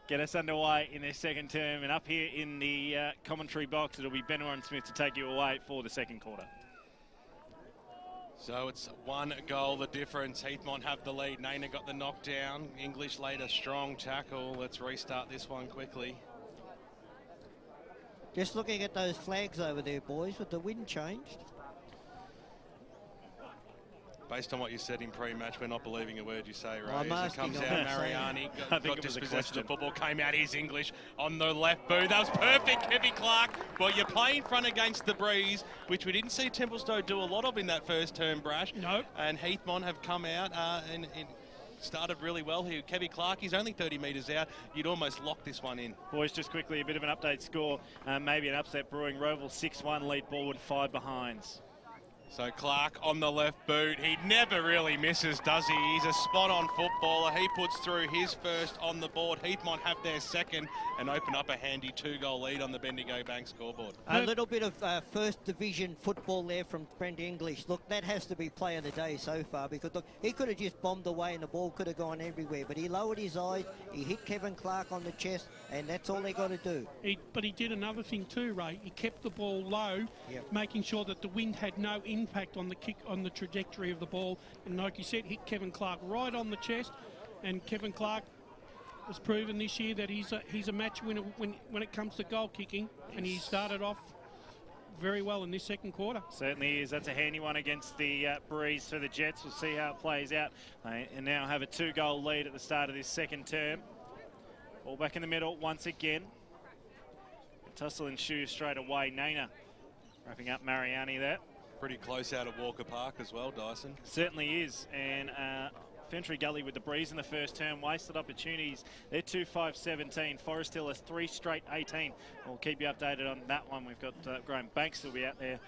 get us underway in this second term. And up here in the commentary box, it'll be Ben Warren-Smith to take you away for the second quarter. So it's 1 goal the difference. Heathmont have the lead. Naina got the knockdown. English laid a strong tackle. Let's restart this one quickly. Just looking at those flags over there, boys, with the wind changed. Based on what you said in pre-match, we're not believing a word you say, Ray. I'm As it comes asking, out, Mariani got dispossessed of the football, came out his English on the left boot. That was perfect, Kevin Clark. Well, you're playing front against the breeze, which we didn't see Templstowe do a lot of in that first term, Brash. No. And Heathmont have come out and started really well here. Kevin Clark, he's only 30 metres out. You'd almost lock this one in. Boys, just quickly, a bit of an update score. Maybe an upset brewing. Roval 6-1, lead Borwood 5 behinds. So Clark on the left boot. He never really misses, does he? He's a spot-on footballer. He puts through his first on the board. Heathmont have their second and open up a handy 2-goal lead on the Bendigo Bank scoreboard. A little bit of first division football there from Brent English. Look, that has to be play of the day so far, because look, he could have just bombed away and the ball could have gone everywhere, but he lowered his eyes, he hit Kevin Clark on the chest, and that's all they got to do. But he did another thing too, Ray. He kept the ball low, making sure that the wind had no impact on the kick, on the trajectory of the ball. And like you said, hit Kevin Clark right on the chest. And Kevin Clark has proven this year that he's a match winner when it comes to goal kicking. And he started off very well in this second quarter. Certainly is. That's a handy one against the breeze for the Jets. We'll see how it plays out. And now have a 2-goal lead at the start of this second term. All back in the middle once again. Tussle and shoe straight away. Naina wrapping up Mariani there. Pretty close out at Walker Park as well, Dyson. Certainly is. And Fentry Gully with the breeze in the first term, wasted opportunities. They're 2-5-17. Forest Hill has 3 straight 18. We'll keep you updated on that one. We've got Graham Banks will be out there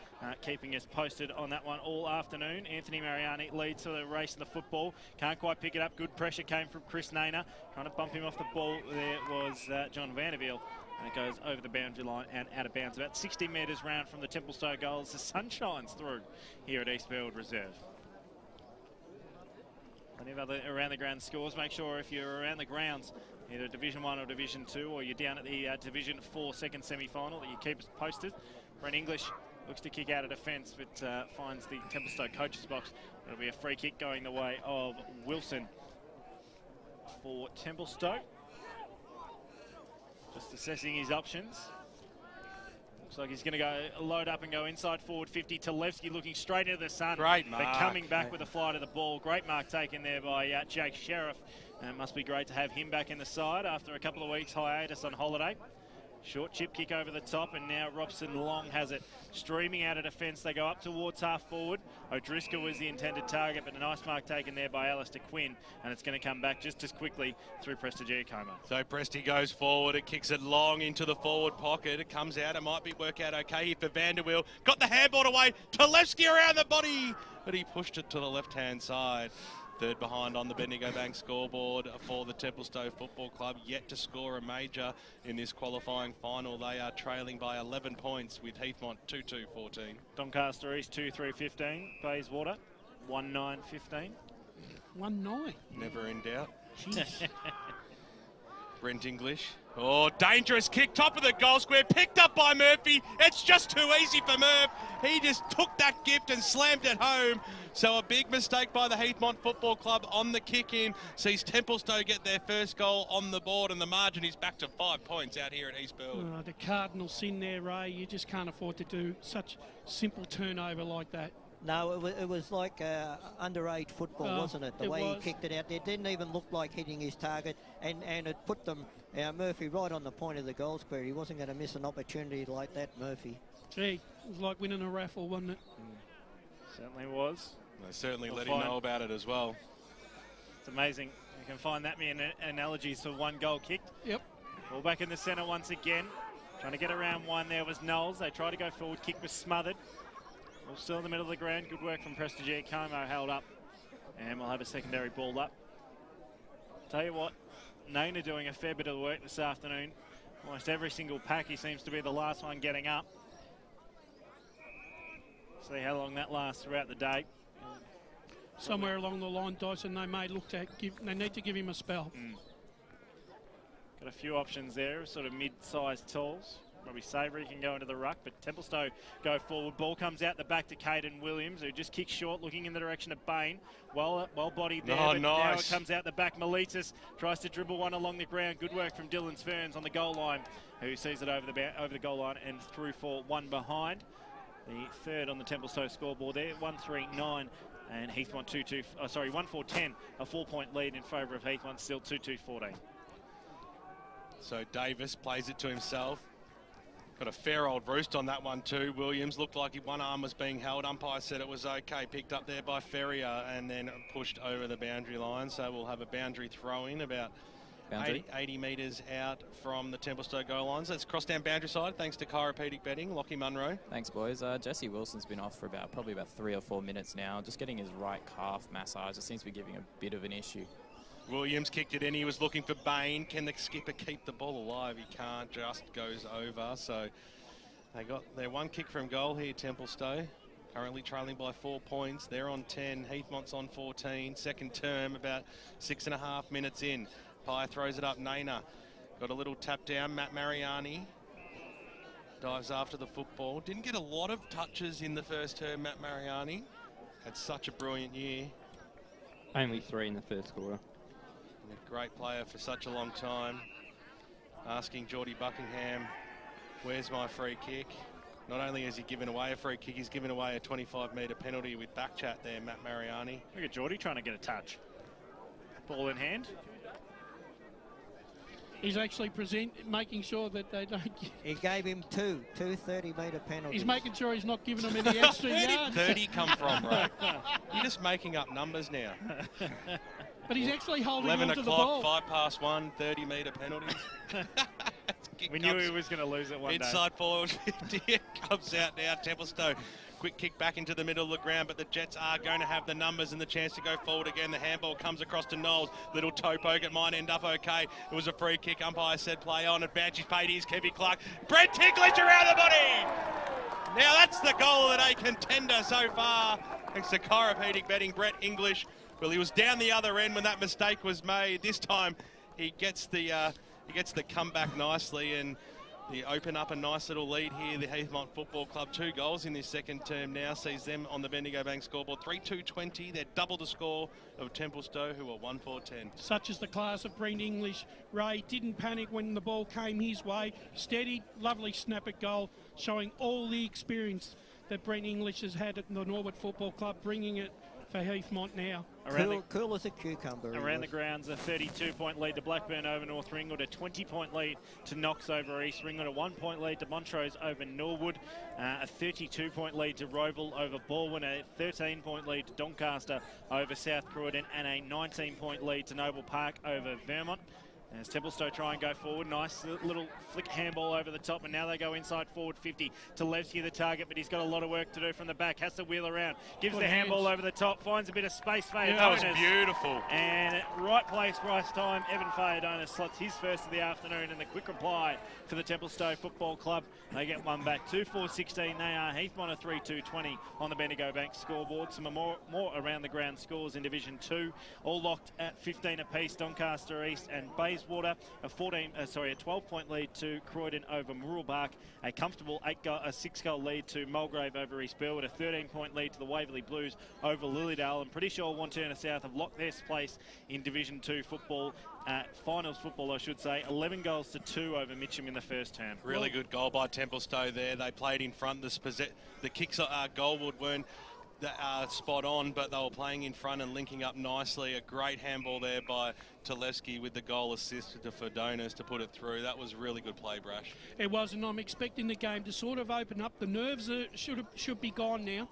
keeping us posted on that one all afternoon. Anthony Mariani leads to the race in the football. Can't quite pick it up. Good pressure came from Chris Naina. Trying to bump him off the ball. There was John Vandervelde. And it goes over the boundary line and out of bounds. About 60 metres round from the Templstowe goals. The sun shines through here at Eastfield Reserve. Plenty of other around the ground scores. Make sure if you're around the grounds, either Division 1 or Division 2, or you're down at the Division 4 second semi-final, that you keep us posted. Brent English looks to kick out of defence, but finds the Templstowe coaches box. It'll be a free kick going the way of Wilson for Templstowe. Just assessing his options. Looks like he's going to go load up and go inside forward 50. Talevski looking straight into the sun. Great mark. But coming back with a fly to the ball. Great mark taken there by Jake Sheriff. And it must be great to have him back in the side after a couple of weeks hiatus on holiday. Short chip kick over the top, and now Robson Long has it. Streaming out of defence, they go up towards half forward. O'Driscoll was the intended target, but a nice mark taken there by Alistair Quinn, and it's going to come back just as quickly through Prestigiacomo. So Presti goes forward, it kicks it long into the forward pocket, it comes out, it might work out okay here for Vanderweel. Got the handball away, Talevski around the body, but he pushed it to the left-hand side. Third behind on the Bendigo Bank scoreboard for the Templstowe Football Club, yet to score a major in this qualifying final. They are trailing by 11 points with Heathmont 2-2-14. Doncaster East 2-3-15, Bayswater 1-9-15. 1-9. Never in doubt. Jeez. Brent English. Oh, dangerous kick, top of the goal square, picked up by Murphy. It's just too easy for Murph. He just took that gift and slammed it home. So a big mistake by the Heathmont Football Club on the kick-in. Sees Templstowe get their first goal on the board, and the margin is back to 5 points out here at East Burwood. The cardinal sin there, Ray. You just can't afford to do such simple turnover like that. No, it was like underage football, wasn't it? The way he kicked it out there. Didn't even look like hitting his target, and it put them, Murphy, right on the point of the goal square. He wasn't going to miss an opportunity like that, Murphy. Gee, it was like winning a raffle, wasn't it? Certainly was. They certainly let him know about it as well. It's amazing. You can find that many analogies for one goal kicked. Yep. Ball back in the centre once again. Trying to get around one there was Knowles. They tried to go forward. Kick was smothered. Ball still in the middle of the ground. Good work from Prestigiacomo, held up. And we'll have a secondary ball up. Tell you what, Naina doing a fair bit of the work this afternoon. Almost every single pack, he seems to be the last one getting up. See how long that lasts throughout the day. Somewhere along the line, Dyson, they may look to they need to give him a spell. Got a few options there, sort of mid-sized talls. Probably Savoury can go into the ruck, but Templstowe go forward. Ball comes out the back to Caden Williams, who just kicks short, looking in the direction of Bain. Well bodied there, but now it comes out the back. Miletus tries to dribble one along the ground. Good work from Dylan Sferns on the goal line, who sees it over the goal line and through for one behind. The third on the Templstowe scoreboard there, 1-3-9. And Heathmont 1-4-10, a 4-point lead in favour of Heathmont, still 2-2-14. So Davis plays it to himself. Got a fair old roost on that one too. Williams looked like one arm was being held. Umpire said it was okay. Picked up there by Ferrier and then pushed over the boundary line. So we'll have a boundary throw-in about 80 metres out from the Templstowe goal lines. Let's cross down boundary side thanks to chiropractic betting. Lockie Munro. Thanks, boys. Jesse Wilson's been off for probably about 3 or 4 minutes now. Just getting his right calf massage. It seems to be giving a bit of an issue. Williams kicked it in. He was looking for Bain. Can the skipper keep the ball alive? He can't. Just goes over. So they got their one kick from goal here, Templstowe. Currently trailing by 4 points. They're on 10. Heathmont's on 14. Second term, about 6.5 minutes in. Pye throws it up. Naina got a little tap down. Matt Mariani dives after the football. Didn't get a lot of touches in the first term, Matt Mariani. Had such a brilliant year. Only 3 in the first quarter. A great player for such a long time. Asking Geordie Buckingham, where's my free kick? Not only has he given away a free kick, he's given away a 25-metre penalty with back chat there, Matt Mariani. Look at Geordie trying to get a touch. Ball in hand. He's actually making sure that they don't get... He gave him two 30-metre penalties. He's making sure he's not giving them any extra yards. 30 come from, right? You're just making up numbers now. But he's actually holding on to the 11 ball. o'clock, 1:05, 30-metre penalties. We knew he was going to lose it one day. Inside forward 50, it comes out now, Templstowe. Quick kick back into the middle of the ground, but the Jets are going to have the numbers and the chance to go forward again. The handball comes across to Knowles. Little toe poke, it might end up okay. It was a free kick. Umpire said play on. Advantage paid. Here's Kevin Clark. Brett Tickledge around the body. Now that's the goal of the day contender so far. Thanks to chiropractic betting, Brett English. Well, he was down the other end when that mistake was made. This time he gets the comeback nicely and they open up a nice little lead here. The Heathmont Football Club, 2 goals in this second term now, sees them on the Bendigo Bank scoreboard. 3-2-20. They're double the score of Templstowe, who are 1-4-10. Such is the class of Brent English. Ray didn't panic when the ball came his way. Steady, lovely snap at goal, showing all the experience that Brent English has had at the Norwood Football Club, bringing it for Heathmont now. Cool as a cucumber. Around the grounds, a 32-point lead to Blackburn over North Ringwood, a 20-point lead to Knox over East Ringwood, a 1-point lead to Montrose over Norwood, a 32-point lead to Roval over Baldwin, a 13-point lead to Doncaster over South Croydon, and a 19-point lead to Noble Park over Vermont. As Templstowe try and go forward, nice little flick handball over the top, and now they go inside forward 50 to Levski, the target, but he's got a lot of work to do from the back, has to wheel around, gives the handball over the top, finds a bit of space for Adonis. That was beautiful. And right place, right time, Evan Fayadonis slots his first of the afternoon, and the quick reply for the Templstowe Football Club. They get one back, 2-4-16. They are Heathmont a 3-2-20 on the Bendigo Bank scoreboard. Some more around the ground scores in Division 2, all locked at 15 apiece. Doncaster East and Bayswater, a 12-point lead to Croydon over Murrelbach, a comfortable 6-goal lead to Mulgrave over East Burwood, a 13-point lead to the Waverley Blues over Lilydale. I'm pretty sure Wantirna South have locked their place in Division 2 football. Finals football, I should say, 11 goals to 2 over Mitcham in the first term. Really good goal by Templstowe there. They played in front. The kicks at Goldwood weren't spot on, but they were playing in front and linking up nicely. A great handball there by Tulevski with the goal assist to Fadonis to put it through. That was really good play, Brash. It was, and I'm expecting the game to sort of open up. The nerves should be gone now.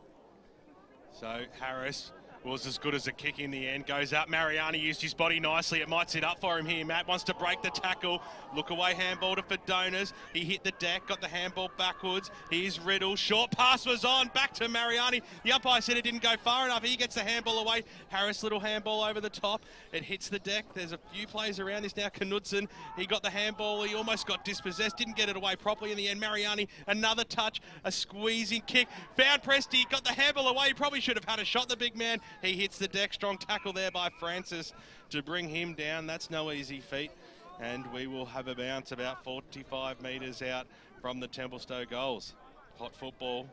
So Harris was as good as a kick in the end. Goes up. Mariani used his body nicely. It might sit up for him here. Matt wants to break the tackle. Look away handball to Fadonis. He hit the deck, got the handball backwards. Here's Riddle. Short pass was on. Back to Mariani. The umpire said it didn't go far enough. He gets the handball away. Harris, little handball over the top. It hits the deck. There's a few players around this now. Knudsen, he got the handball. He almost got dispossessed. Didn't get it away properly in the end. Mariani, another touch. A squeezing kick. Found Presti. Got the handball away. He probably should have had a shot, the big man. He hits the deck. Strong tackle there by Francis to bring him down. That's no easy feat. And we will have a bounce about 45 metres out from the Templstowe goals. Hot football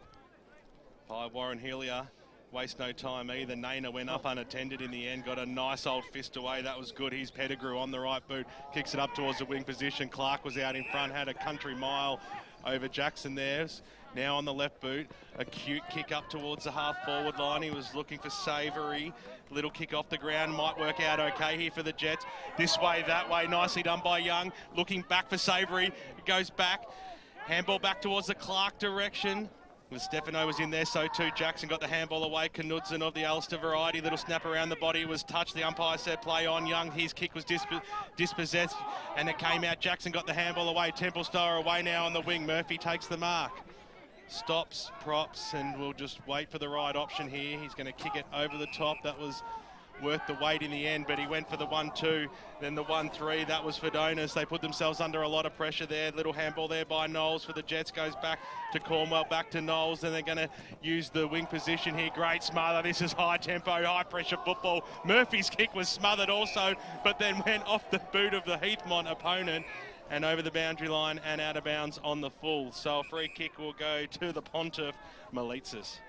by Warren Hillier. Waste no time either. Naina went up unattended in the end, got a nice old fist away. That was good. His Pettigrew on the right boot, kicks it up towards the wing position. Clark was out in front, had a country mile over Jackson there. Now on the left boot, a cute kick up towards the half forward line. He was looking for Savoury. Little kick off the ground, might work out okay here for the Jets. This way, that way, nicely done by Young. Looking back for Savoury, it goes back. Handball back towards the Clark direction. Stefano was in there, so too. Jackson got the handball away. Knudsen of the Ulster variety. Little snap around the body was touched. The umpire said play on. Young, his kick was dispossessed and it came out. Jackson got the handball away. Templstowe away now on the wing. Murphy takes the mark. Stops, props, and we'll just wait for the right option here. He's going to kick it over the top. That was worth the wait in the end, but he went for the 1-2, then the 1-3. That was for Donis. They put themselves under a lot of pressure there. Little handball there by Knowles for the Jets. Goes back to Cornwell, back to Knowles. Then they're going to use the wing position here. Great smother. This is high tempo, high pressure football. Murphy's kick was smothered also, but then went off the boot of the Heathmont opponent and over the boundary line and out of bounds on the full. So a free kick will go to the Pontiff, Melitsis.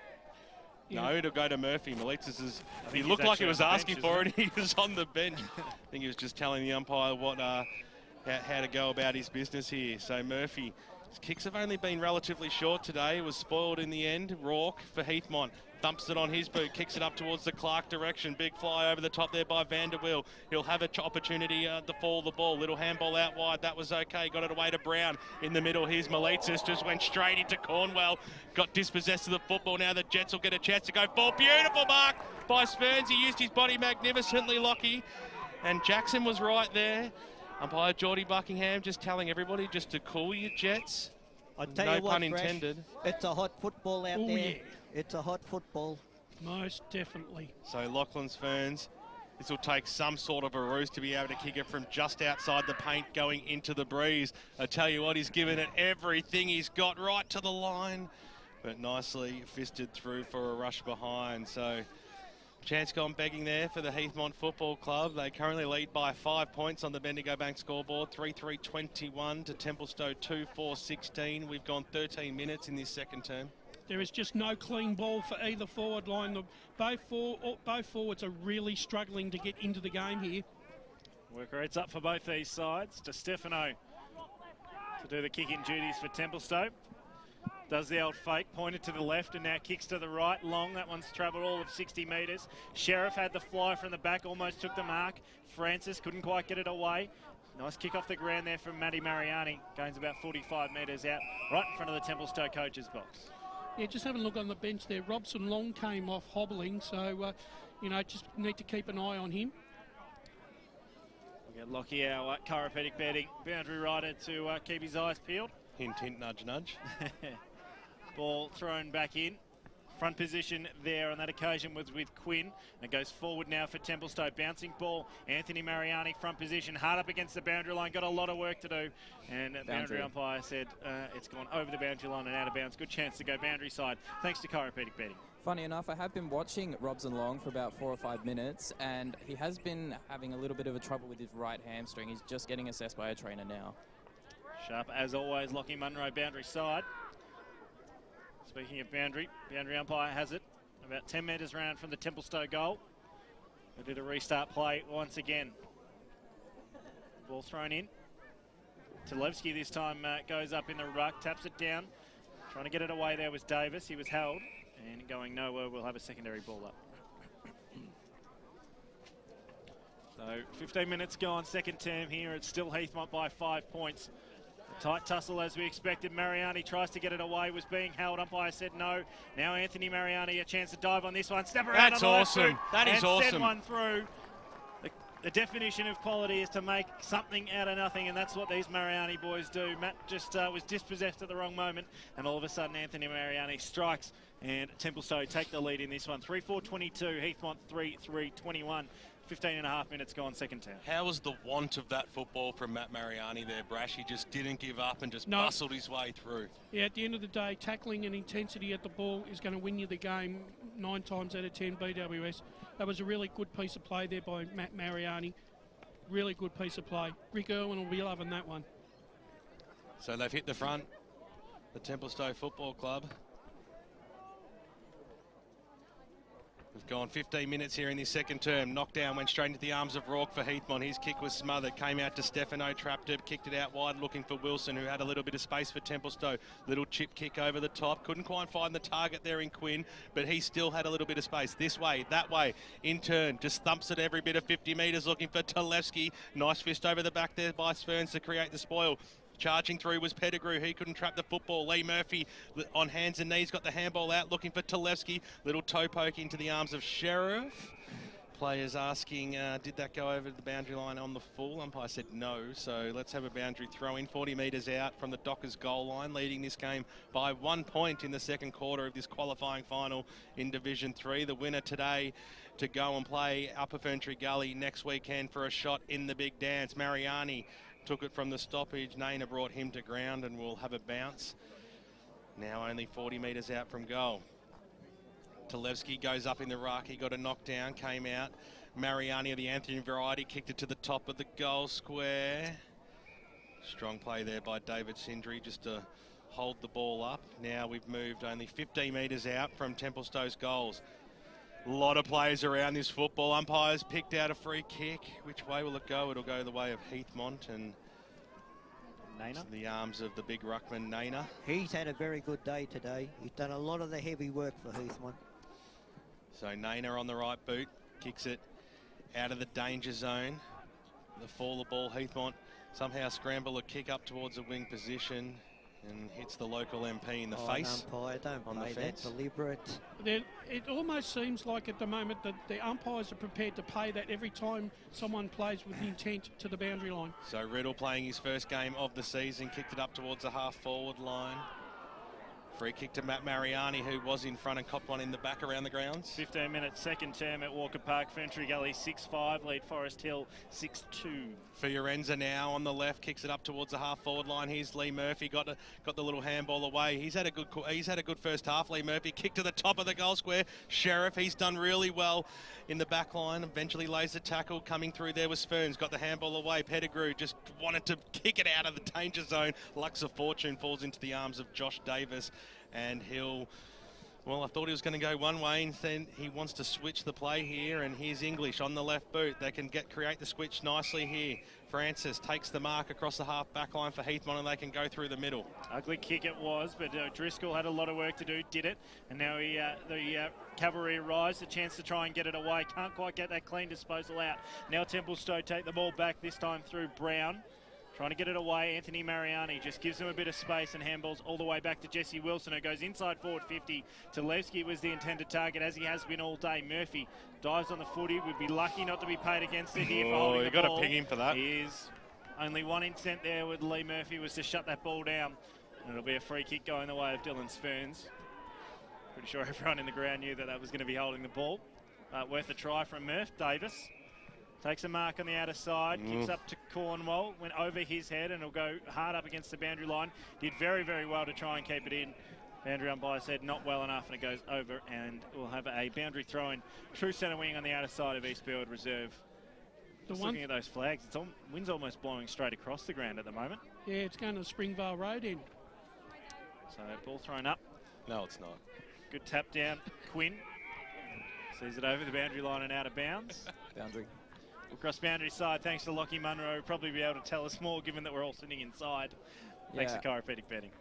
No, it'll go to Murphy. Melitsis he looked like he was asking for it. He was on the bench. I think he was just telling the umpire what how to go about his business here. So Murphy, his kicks have only been relatively short today. It was spoiled in the end. Rourke for Heathmont. Dumps it on his boot, kicks it up towards the Clark direction. Big fly over the top there by Vanderwill. He'll have an opportunity to fall the ball. Little handball out wide. That was okay. Got it away to Brown. In the middle, here's Melitsis. Just went straight into Cornwell. Got dispossessed of the football. Now the Jets will get a chance to go for. Beautiful mark by Spurns. He used his body magnificently, Lockie. And Jackson was right there. Umpire Geordie Buckingham just telling everybody just to cool your Jets. I tell No you what, pun intended. It's a hot football out there. Yeah. It's a hot football. Most definitely. So Lachlan's Ferns, this will take some sort of a ruse to be able to kick it from just outside the paint going into the breeze. I tell you what, he's given it everything he's got right to the line, but nicely fisted through for a rush behind. So chance gone begging there for the Heathmont Football Club. They currently lead by 5 points on the Bendigo Bank scoreboard, 3-3-21 to Templstowe 2-4-16. We've gone 13 minutes in this second term. There is just no clean ball for either forward line. Both forwards are really struggling to get into the game here. Work rates up for both these sides. To Stefano to do the kicking duties for Templstowe. Does the old fake, pointed to the left and now kicks to the right, long. That one's travelled all of 60 metres. Sheriff had the fly from the back, almost took the mark. Francis couldn't quite get it away. Nice kick off the ground there from Matty Mariani. Gains about 45 metres out, right in front of the Templstowe coach's box. Yeah, just having a look on the bench there. Robson Long came off hobbling, so, you know, just need to keep an eye on him. We'll get Lockie, our chiropractic betting boundary rider, to keep his eyes peeled. Hint, hint, nudge, nudge. Ball thrown back in. Front position there on that occasion was with Quinn. It goes forward now for Templstowe. Bouncing ball. Anthony Mariani, front position, hard up against the boundary line. Got a lot of work to do. And the boundary umpire said it's gone over the boundary line and out of bounds. Good chance to go boundary side, thanks to chiropractic betting. Funny enough, I have been watching Robson Long for about 4 or 5 minutes, and he has been having a little bit of a trouble with his right hamstring. He's just getting assessed by a trainer now. Sharp, as always, Lockie Munro, boundary side. Speaking of boundary umpire has it about 10 metres round from the Templstowe goal. They did a restart play once again. Ball thrown in. Talevski this time goes up in the ruck, taps it down. Trying to get it away there was Davis. He was held and going nowhere. We'll have a secondary ball up. So 15 minutes gone, second term here. It's still Heathmont by 5 points. Tight tussle as we expected. Mariani tries to get it away, was being held. Umpire said no. Now Anthony Mariani, a chance to dive on this one. Step around. That's on the awesome. left That is and awesome. Send one through. The definition of quality is to make something out of nothing, and that's what these Mariani boys do. Matt just was dispossessed at the wrong moment, and all of a sudden Anthony Mariani strikes, and Templstowe take the lead in this one. 3-4-22, Heathmont 3-3-21. 15 and a half minutes gone, second term. How was the want of that football from Matt Mariani there, Brash? He just didn't give up and just bustled his way through. Yeah, at the end of the day, tackling and intensity at the ball is going to win you the game 9 times out of 10 BWS. That was a really good piece of play there by Matt Mariani. Really good piece of play. Rick Irwin will be loving that one. So they've hit the front, the Templstowe Football Club. We've gone 15 minutes here in this second term. Knockdown went straight into the arms of Rourke for Heathmont. His kick was smothered. Came out to Stefano, trapped it, kicked it out wide, looking for Wilson, who had a little bit of space for Templstowe. Little chip kick over the top. Couldn't quite find the target there in Quinn, but he still had a little bit of space. This way, that way, in turn, just thumps it every bit of 50 metres, looking for Talevski. Nice fist over the back there by Sferns to create the spoil. Charging through was Pettigrew. He couldn't trap the football. Lee Murphy on hands and knees got the handball out, looking for Talevski. Little toe poke into the arms of Sheriff. Players asking, did that go over the boundary line on the full? Umpire said no, so let's have a boundary throw in. 40 metres out from the Dockers goal line, leading this game by 1 point in the second quarter of this qualifying final in Division 3. The winner today to go and play Upper Ferntree Gully next weekend for a shot in the big dance. Mariani took it from the stoppage. Naina brought him to ground and will have a bounce. Now only 40 metres out from goal. Talevski goes up in the ruck. He got a knockdown, came out. Mariani of the Anthony variety kicked it to the top of the goal square. Strong play there by David Sindri just to hold the ball up. Now we've moved only 15 metres out from Templestowe's goals. A lot of players around this football. Umpires picked out a free kick. Which way will it go? It'll go the way of Heathmont and Naina. The arms of the big ruckman, Naina. He's had a very good day today. He's done a lot of the heavy work for Heathmont. So Naina on the right boot, kicks it out of the danger zone. The fall of ball, Heathmont somehow scramble a kick up towards a wing position and hits the local MP in the face. Umpire, don't on play the fence. that deliberate. It almost seems like at the moment that the umpires are prepared to pay that every time someone plays with the intent to the boundary line. So Riddle playing his first game of the season, kicked it up towards the half-forward line. Free kick to Matt Mariani, who was in front and copped one in the back around the grounds. 15 minutes, second term at Walker Park. Ferntree Gully 6-5, lead Forest Hill 6-2. Fiorenza now on the left, kicks it up towards the half-forward line. Here's Lee Murphy, got the little handball away. He's had a good first half. Lee Murphy kicked to the top of the goal square. Sheriff, he's done really well in the back line. Eventually lays the tackle. Coming through there was Ferns, got the handball away. Pettigrew just wanted to kick it out of the danger zone. Lux of Fortune falls into the arms of Josh Davis, and he'll... Well, I thought he was going to go one way, and then he wants to switch the play here, and here's English on the left boot. They can create the switch nicely here. Francis takes the mark across the half-back line for Heathmont, and they can go through the middle. Ugly kick it was, but Driscoll had a lot of work to do, did it, and now the cavalry arrives, a chance to try and get it away. Can't quite get that clean disposal out. Now Templestowe take the ball back, this time through Brown. Trying to get it away, Anthony Mariani just gives him a bit of space and handballs all the way back to Jesse Wilson, who goes inside forward 50. Talevski was the intended target, as he has been all day. Murphy dives on the footy, would be lucky not to be paid against it here for holding the ball. You've got to ping him for that. He is. Only one intent there with Lee Murphy was to shut that ball down. And it'll be a free kick going the way of Dylan Sferns. Pretty sure everyone in the ground knew that was going to be holding the ball. Worth a try from Murph. Davis takes a mark on the outer side, kicks up to Cornwall, went over his head, and it'll go hard up against the boundary line. Did very, very well to try and keep it in. Boundary umpire said not well enough, and it goes over, and we'll have a boundary throw-in. True centre wing on the outer side of Eastfield Reserve. Looking at those flags, wind's almost blowing straight across the ground at the moment. Yeah, it's going to Springvale Road in. So ball thrown up. No, it's not. Good tap down. Quinn sees it over the boundary line and out of bounds. Boundary. Across boundary side, thanks to Lockie Munro, probably be able to tell us more given that we're all sitting inside. Thanks to chiropractic betting.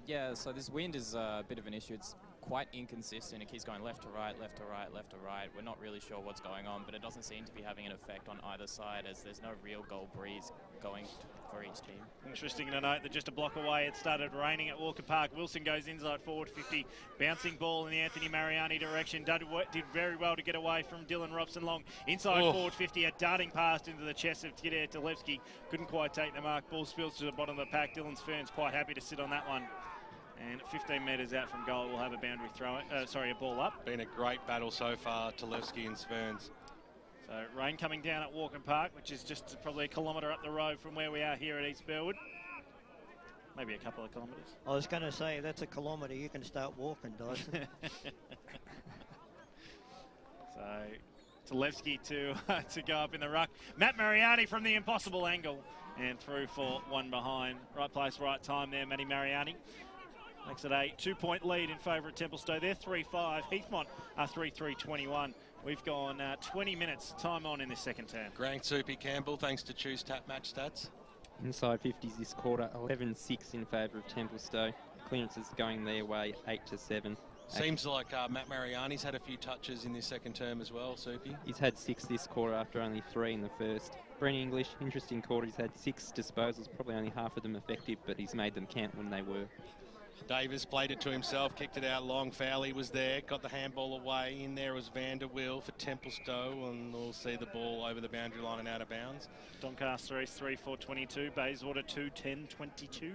Yeah, so this wind is a bit of an issue. It's quite inconsistent. It keeps going left to right, left to right, left to right. We're not really sure what's going on, but it doesn't seem to be having an effect on either side, as there's no real goal breeze going for each team. Interesting to note that just a block away it started raining at Walker Park. Wilson goes inside forward 50, bouncing ball in the Anthony Mariani direction. Did very well to get away from Dylan Robson Long. Inside forward 50, a darting pass into the chest of Tidare Talevski. Couldn't quite take the mark. Ball spills to the bottom of the pack. Dylan Sferns quite happy to sit on that one. And 15 metres out from goal, we'll have a boundary throw. A ball up. Been a great battle so far, Talevski and Sferns. So rain coming down at Walker Park, which is just probably a kilometre up the road from where we are here at East Burwood. Maybe a couple of kilometres. I was going to say, that's a kilometre. You can start walking, Dyson. So Talevski to go up in the ruck. Matt Mariani from the impossible angle and through for one behind. Right place, right time there, Matty Mariani. Makes it a 2-point lead in favour of Templstowe. They're 3-5. Heathmont are 3-3-21. We've gone 20 minutes time on in this second term. Grant Soupy Campbell, thanks to Choose Tap Match Stats. Inside 50s this quarter, 11-6 in favour of Templstowe. Clearances going their way, 8-7. Seems like Matt Mariani's had a few touches in this second term as well, Soupy. He's had 6 this quarter after only 3 in the first. Brent English, interesting quarter. He's had 6 disposals, probably only half of them effective, but he's made them count when they were. Davis played it to himself, kicked it out long. Fowley was there, got the handball away. In there was Vanderwill for Templstowe, and we'll see the ball over the boundary line and out of bounds. Doncaster East 3-4-22, Bayswater 2-10-22.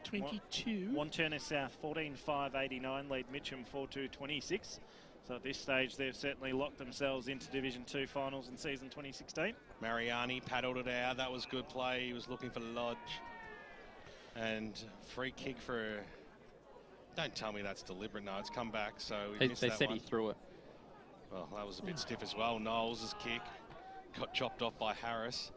22. Wantirna South 14-5-89, lead Mitcham 4-2-26. So at this stage, they've certainly locked themselves into Division 2 finals in season 2016. Mariani paddled it out. That was good play. He was looking for Lodge. And free kick for... Don't tell me that's deliberate. No, it's come back, so we missed that They said one. he threw it. Well, that was a bit stiff as well. Knowles' kick got chopped off by Harris.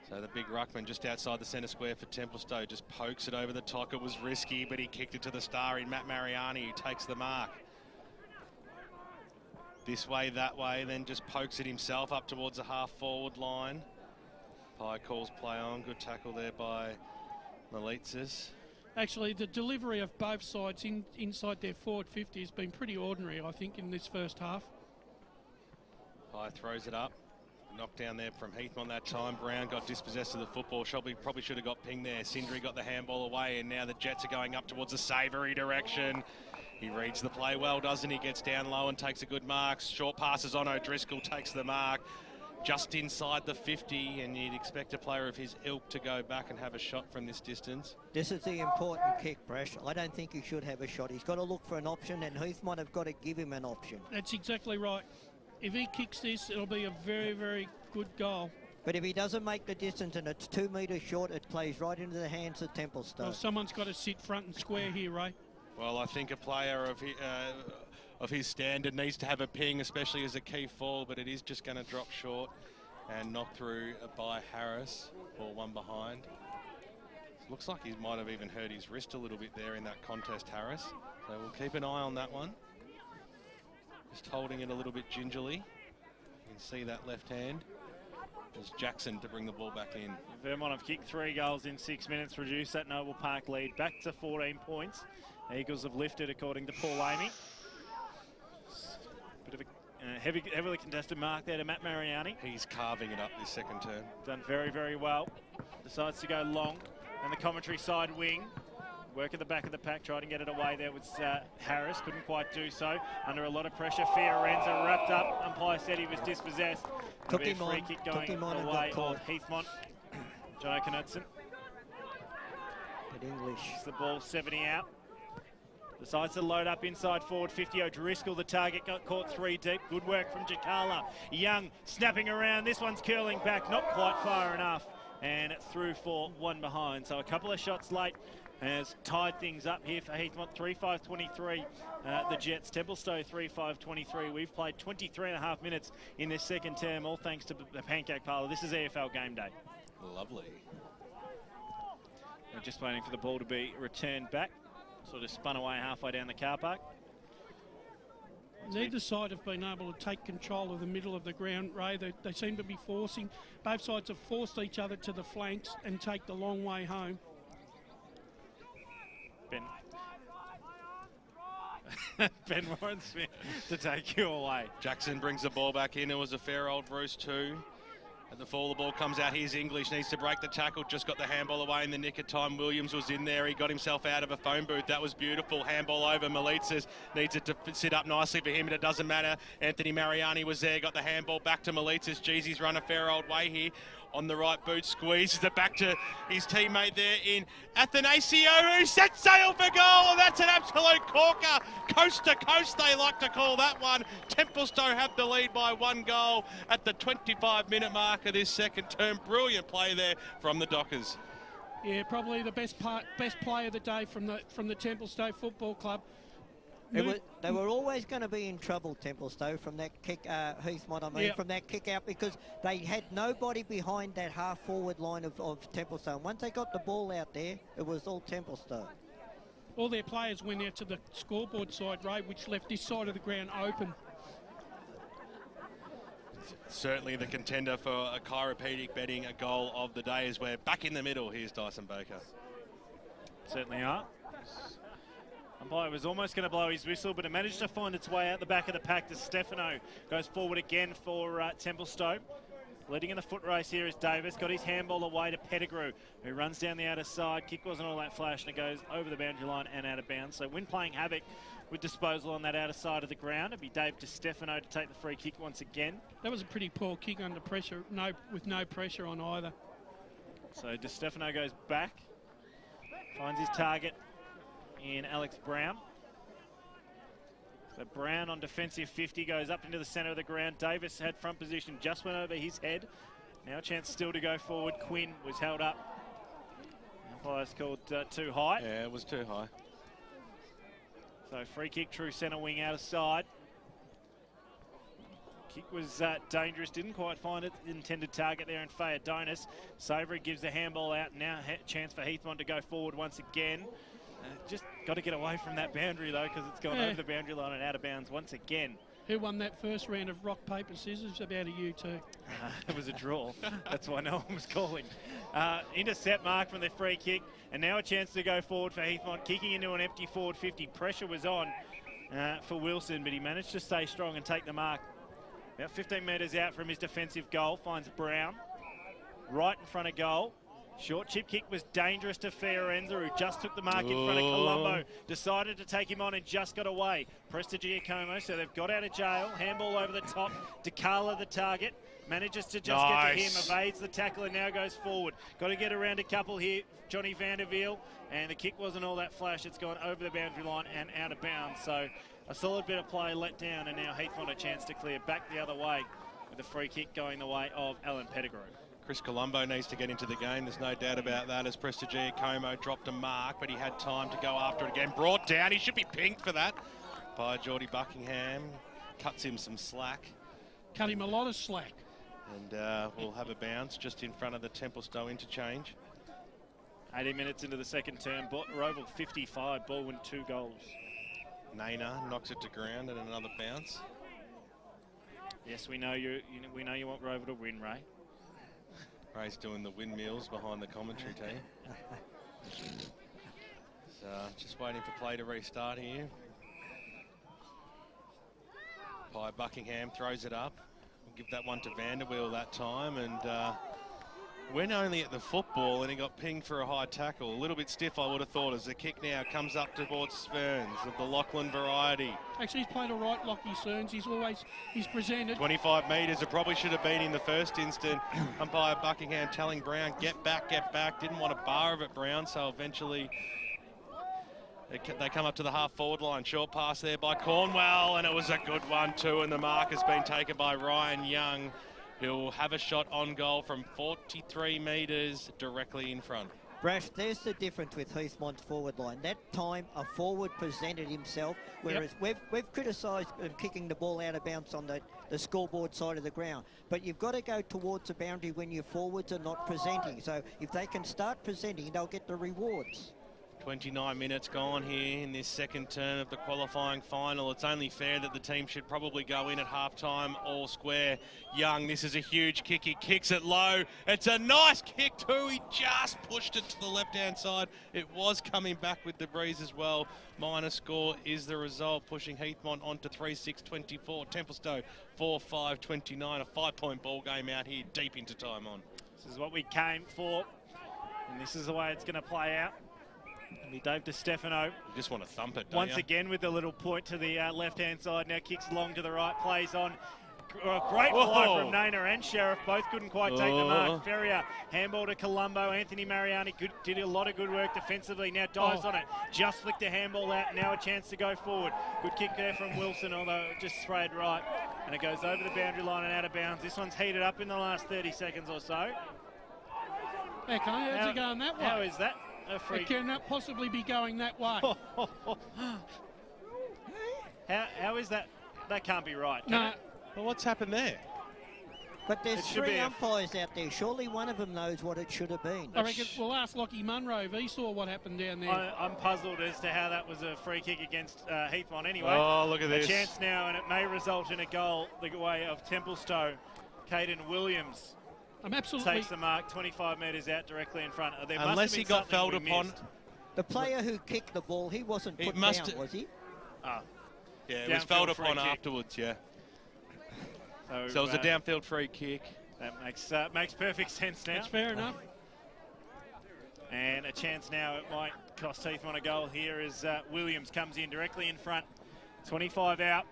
So the big ruckman just outside the centre square for Templstowe just pokes it over the top. It was risky, but he kicked it to the star in Matt Mariani, who takes the mark. This way, that way, then just pokes it himself up towards the half-forward line. Pye calls play on. Good tackle there by Malitzis. Actually, the delivery of both sides inside their forward 50 has been pretty ordinary, I think, in this first half. Pye throws it up. Knocked down there from Heathmont that time. Brown got dispossessed of the football. Probably should have got pinged there. Sindri got the handball away, and now the Jets are going up towards the Savoury direction. He reads the play well, doesn't he? Gets down low and takes a good mark. Short passes on O'Driscoll, takes the mark. Just inside the 50, and you'd expect a player of his ilk to go back and have a shot from this distance. This is the important kick, Brash. I don't think he should have a shot. He's got to look for an option, and Heathmont have got to give him an option. That's exactly right. If he kicks this, it'll be a very, very good goal. But if he doesn't make the distance and it's 2 metres short, it plays right into the hands of Templstowe. Well, someone's got to sit front and square here, Ray. Well, I think a player of his standard needs to have a ping, especially as a key fall, but it is just going to drop short and knocked through by Harris, or one behind. Looks like he might have even hurt his wrist a little bit there in that contest, Harris. So we'll keep an eye on that one. Just holding it a little bit gingerly. You can see that left hand. There's Jackson to bring the ball back in. Vermont have kicked 3 goals in 6 minutes, reduced that Noble Park lead back to 14 points. Eagles have lifted, according to Paul Amy. Bit of a heavily contested mark there to Matt Mariani. He's carving it up this second turn. Done very, very well. Decides to go long, and the commentary side wing. Work at the back of the pack, tried to get it away. There was Harris, couldn't quite do so. Under a lot of pressure, Fiorenza wrapped up. Umpire said he was dispossessed. Took him free on, kick going the way of Heathmont. Jono Knudsen. But English. It's the ball 70 out. Decides to load up inside forward 50. O'Driscoll, the target, got caught 3 deep. Good work from Jakala. Young snapping around. This one's curling back, not quite far enough. And through for one behind. So a couple of shots late has tied things up here for Heathmont. 3-5-23, the Jets. Templstowe 3-5-23. We've played 23.5 minutes in this second term, all thanks to the Pancake Parlour. This is EFL Game Day. Lovely. We're just waiting for the ball to be returned back. Sort of spun away halfway down the car park. Neither side have been able to take control of the middle of the ground, Ray. They seem to be forcing. Both sides have forced each other to the flanks and take the long way home. Ben Warren-Smith to take you away. Jackson brings the ball back in. It was a fair old Bruce too. At the fall, the ball comes out. Here's English, needs to break the tackle. Just got the handball away in the nick of time. Williams was in there. He got himself out of a phone booth. That was beautiful. Handball over. Malitzis needs it to sit up nicely for him, and it doesn't matter. Anthony Mariani was there. Got the handball back to Malitzis. Jeezy's run a fair old way here. On the right boot, squeezes it back to his teammate there in Athanasio, who sets sail for goal. That's an absolute corker. Coast to coast, they like to call that one. Templstowe have the lead by 1 goal at the 25-minute mark of this second term. Brilliant play there from the Dockers. Yeah, probably the best play of the day from the Templstowe Football Club. They were always going to be in trouble, Templstowe, from that kick, Heathmont, from that kick out, because they had nobody behind that half-forward line of Templstowe. Once they got the ball out there, it was all Templstowe. All their players went out to the scoreboard side, Ray, which left this side of the ground open. Certainly the contender for a chiropedic betting a goal of the day as we're back in the middle. Here's Dyson Baker. Certainly are. Umpire was almost going to blow his whistle, but it managed to find its way out the back of the pack. Stefano goes forward again for Templstowe. Leading in the foot race here is Davis. Got his handball away to Pettigrew, who runs down the outer side. Kick wasn't all that flash, and it goes over the boundary line and out of bounds. So Wynn playing havoc with disposal on that outer side of the ground. It'd be Dave DiStefano to take the free kick once again. That was a pretty poor kick under pressure, with no pressure on either. So DiStefano goes back, finds his target in Alex Brown. So Brown on defensive 50 goes up into the centre of the ground. Davis had front position, just went over his head. Now a chance still to go forward. Quinn was held up. Umpire's called too high. Yeah, it was too high. So free kick, true centre wing out of side. Kick was dangerous, didn't quite find it. Intended target there in Fayadonis. Savory gives the handball out. Now chance for Heathmont to go forward once again. Just got to get away from that boundary though, because it's gone over the boundary line and out of bounds once again. Who won that first round of rock, paper, scissors? About a U2. It was a draw. That's why no one was calling. Intercept mark from the free kick, and now a chance to go forward for Heathmont, kicking into an empty forward 50. Pressure was on for Wilson, but he managed to stay strong and take the mark. About 15 metres out from his defensive goal, finds Brown. Right in front of goal. Short chip kick was dangerous to Fiorenza, who just took the mark in front of Colombo. Decided to take him on and just got away. Presta Giacomo, so they've got out of jail. Handball over the top. DeCarla, the target. Manages to just get to him, evades the tackle and now goes forward. Got to get around a couple here. Johnny Vanderveer, and the kick wasn't all that flash. It's gone over the boundary line and out of bounds. So a solid bit of play let down, and now Heathmont a chance to clear back the other way with the free kick going the way of Alan Pettigrew. Chris Colombo needs to get into the game, there's no doubt about that, as Presta Giacomo dropped a mark, but he had time to go after it again. Brought down, he should be pinked for that by Geordie Buckingham. Cuts him some slack. Cut him a lot of slack. And we'll have a bounce just in front of the Templstowe interchange. 80 minutes into the second term, Roval 55, Baldwin 2 goals. Naina knocks it to ground and another bounce. Yes, we know you want Roval to win, Ray. Ray's doing the windmills behind the commentary team. So just waiting for play to restart here. By Buckingham throws it up. We'll give that one to Vanderweel that time, and went only at the football and he got pinged for a high tackle. A little bit stiff, I would have thought, as the kick now comes up towards Sperns of the Lachlan variety. Actually, he's played all right, Lockie Stearns. He's presented. 25 metres, it probably should have been in the first instant. Umpire Buckingham telling Brown, get back, get back. Didn't want a bar of it, Brown, so eventually they come up to the half-forward line. Short pass there by Cornwell, and it was a good one too, and the mark has been taken by Ryan Young. He'll have a shot on goal from 43 metres directly in front. Brash, there's the difference with Heathmont's forward line. That time, a forward presented himself, whereas we've criticised kicking the ball out of bounds on the scoreboard side of the ground. But you've got to go towards the boundary when your forwards are not presenting. So if they can start presenting, they'll get the rewards. 29 minutes gone here in this second term of the qualifying final. It's only fair that the team should probably go in at half-time all square. Young, this is a huge kick. He kicks it low. It's a nice kick too. He just pushed it to the left-hand side. It was coming back with the breeze as well. Minor score is the result, pushing Heathmont on to 3-6-24. Templstowe 4-5-29. A 5-point ball game out here deep into time on. This is what we came for, and this is the way it's going to play out. Dave DiStefano. You just want to thump it, don't once you? again with the little point to the left-hand side. Now kicks long to the right, plays on. A great fly from Naina and Sheriff. Both couldn't quite take the mark. Ferrier, handball to Colombo. Anthony Mariani did a lot of good work defensively. Now dives on it. Just flicked the handball out. Now a chance to go forward. Good kick there from Wilson, although it just sprayed right. And it goes over the boundary line and out of bounds. This one's heated up in the last 30 seconds or so. Okay, how's it going that way? How is that? It cannot possibly be going that way. How is that? That can't be right. No. Well, what's happened there? But there's It should three be a- umpires out there. Surely one of them knows what it should have been. I reckon we'll ask Lockie Munro if he saw what happened down there. I'm puzzled as to how that was a free kick against Heathmont. Anyway, Oh, look at this. A chance now, and it may result in a goal the way of Templstowe. Caden Williams I'm absolutely... takes the mark 25 metres out directly in front. There must Unless have he been got something felled we upon. missed. The player who kicked the ball, he wasn't It put must- down, was he? Ah, Yeah, it was Downfield felled free upon kick. afterwards, yeah. so So it was a downfield free kick. That makes perfect sense now. That's fair enough. And a chance now, it might cost Heathmont a goal here as Williams comes in directly in front. 25 out.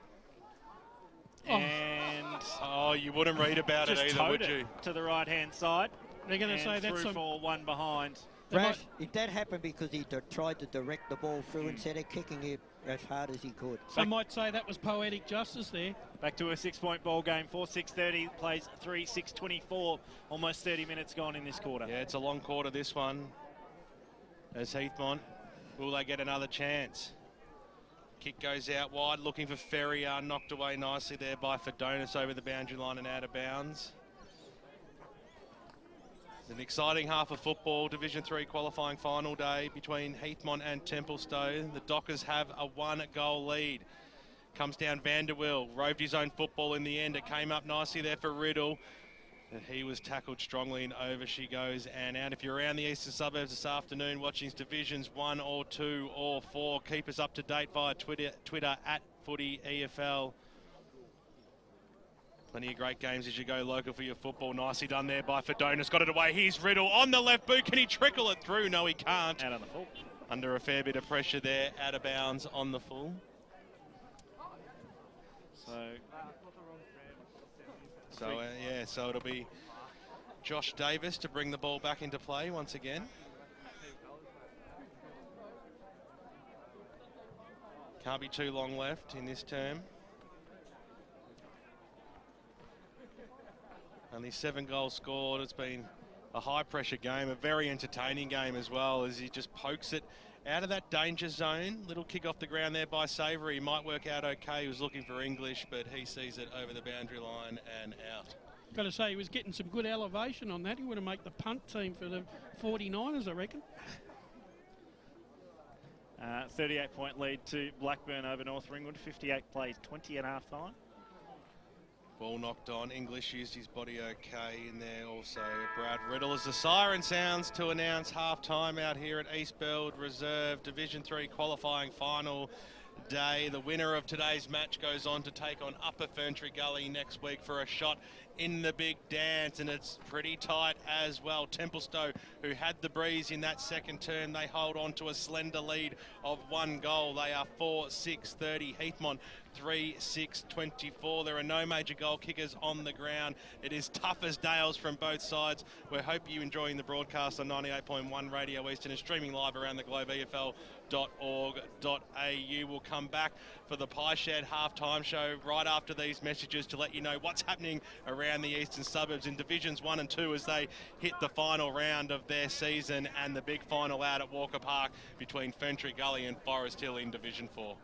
Oh. And Oh, you wouldn't read about it just either, towed would it you? to the right-hand side. They're going to say And that's through some... for one behind. They Rash, might- if that happened because he tried to direct the ball through instead of kicking it as hard as he could. Some might say that was poetic justice there. Back to a 6-point ball game. 4-6-30, plays 3-6-24. Almost 30 minutes gone in this quarter. Yeah, it's a long quarter, this one. As Heathmont, will they get another chance? Kick goes out wide, looking for Ferrier, knocked away nicely there by Fedonis over the boundary line and out of bounds. It's an exciting half of football, Division 3 qualifying final day between Heathmont and Templstowe. The Dockers have a 1-goal lead. Comes down Vanderwill, roved his own football in the end. It came up nicely there for Riddle. And he was tackled strongly and over she goes and out. If you're around the eastern suburbs this afternoon watching Divisions 1 or 2 or 4, keep us up to date via Twitter at FootyEFL. Plenty of great games as you go local for your football. Nicely done there by Fedonis. Got it away. Here's Riddle on the left boot. Can he trickle it through? No, he can't. Out on the full. Under a fair bit of pressure there. Out of bounds on the full. So it'll be Josh Davis to bring the ball back into play once again. Can't be too long left in this term. Only 7 goals scored. It's been a high-pressure game, a very entertaining game as well, as he just pokes it out of that danger zone. Little kick off the ground there by Savoury. Might work out okay. He was looking for English, but he sees it over the boundary line and out. Got to say, he was getting some good elevation on that. He would have made the punt team for the 49ers, I reckon. 38-point lead to Blackburn over North Ringwood. 58 plays, 20 at half-time. Ball knocked on. English used his body okay in there also. Brad Riddle as the siren sounds to announce half-time out here at Eastfield Reserve Division 3 qualifying final day. The winner of today's match goes on to take on Upper Ferntree Gully next week for a shot in the big dance, and it's pretty tight as well. Templstowe, who had the breeze in that second term, they hold on to a slender lead of 1 goal. They are 4-6-30. Heathmont 3-6-24. There are no major goal kickers on the ground. It is tough as nails from both sides. We hope you're enjoying the broadcast on 98.1 Radio Eastern and streaming live around the globe, EFL.org.au. We'll come back for the Pie Shed half-time show right after these messages to let you know what's happening around the eastern suburbs in Divisions 1 and 2 as they hit the final round of their season and the big final out at Walker Park between Ferntree Gully and Forest Hill in Division 4.